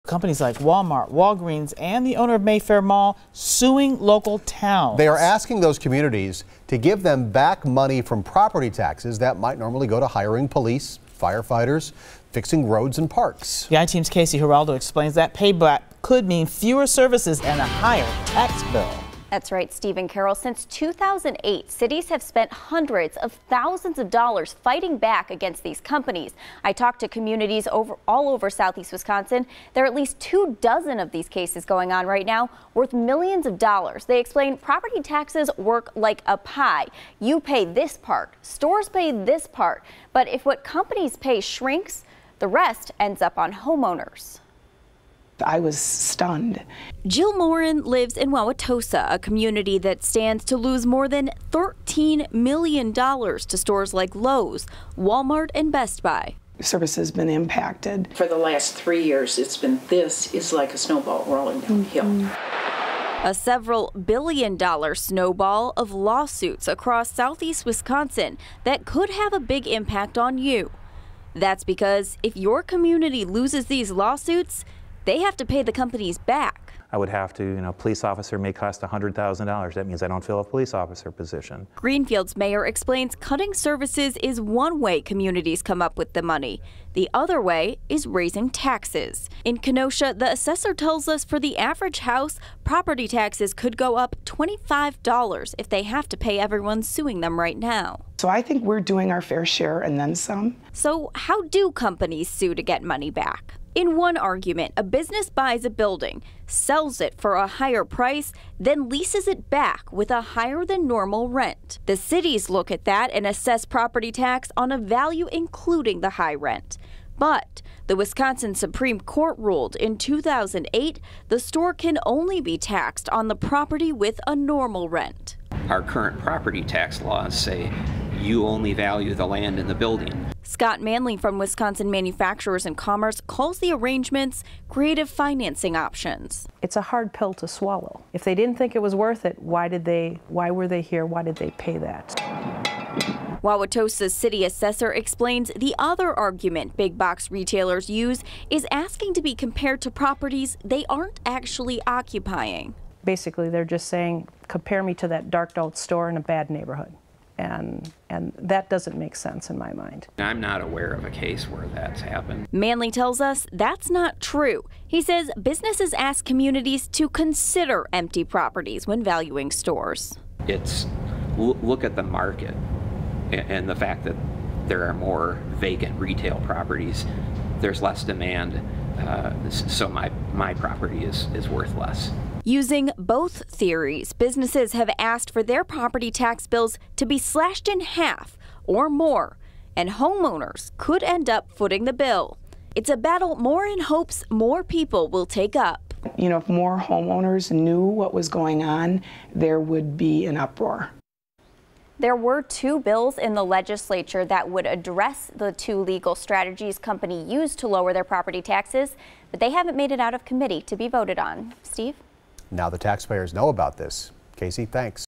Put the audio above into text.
Companies like Walmart, Walgreens, and the owner of Mayfair Mall suing local towns. They are asking those communities to give them back money from property taxes that might normally go to hiring police, firefighters, fixing roads and parks. The I-Team's Casey Geraldo explains that payback could mean fewer services and a higher tax bill. That's right, Steve and Carol. Since 2008, cities have spent hundreds of thousands of dollars fighting back against these companies. I talked to communities all over southeast Wisconsin. There are at least 24 of these cases going on right now, worth millions of dollars. They explain property taxes work like a pie. You pay this part, stores pay this part, but if what companies pay shrinks, the rest ends up on homeowners. I was stunned. Jill Morin lives in Wauwatosa, a community that stands to lose more than $13 million to stores like Lowe's, Walmart, and Best Buy. Service has been impacted. For the last 3 years, it's been this is like a snowball rolling downhill. A several billion-dollar snowball of lawsuits across southeast Wisconsin that could have a big impact on you. That's because if your community loses these lawsuits, they have to pay the companies back. I would have to, police officer may cost $100,000. That means I don't fill a police officer position. Greenfield's mayor explains cutting services is one way communities come up with the money. The other way is raising taxes. In Kenosha, the assessor tells us for the average house, property taxes could go up $25 if they have to pay everyone suing them right now. So I think we're doing our fair share and then some. So how do companies sue to get money back? In one argument, a business buys a building, sells it for a higher price, then leases it back with a higher than normal rent. The cities look at that and assess property tax on a value including the high rent. But the Wisconsin Supreme Court ruled in 2008 the store can only be taxed on the property with a normal rent. Our current property tax laws say you only value the land in the building. Scott Manley from Wisconsin Manufacturers and Commerce calls the arrangements creative financing options. It's a hard pill to swallow. If they didn't think it was worth it, why were they here? Why did they pay that? Wauwatosa's city assessor explains the other argument big box retailers use is asking to be compared to properties they aren't actually occupying. Basically, they're just saying, compare me to that darked out store in a bad neighborhood. And that doesn't make sense in my mind. I'm not aware of a case where that's happened. Manley tells us that's not true. He says businesses ask communities to consider empty properties when valuing stores. It's look at the market and the fact that there are more vacant retail properties. There's less demand, so my property is worth less. Using both theories, businesses have asked for their property tax bills to be slashed in half or more, and homeowners could end up footing the bill. It's a battle Morin hopes more people will take up. If more homeowners knew what was going on, there would be an uproar. There were 2 bills in the legislature that would address the 2 legal strategies companies used to lower their property taxes, but they haven't made it out of committee to be voted on. Steve? Now the taxpayers know about this. Casey, thanks.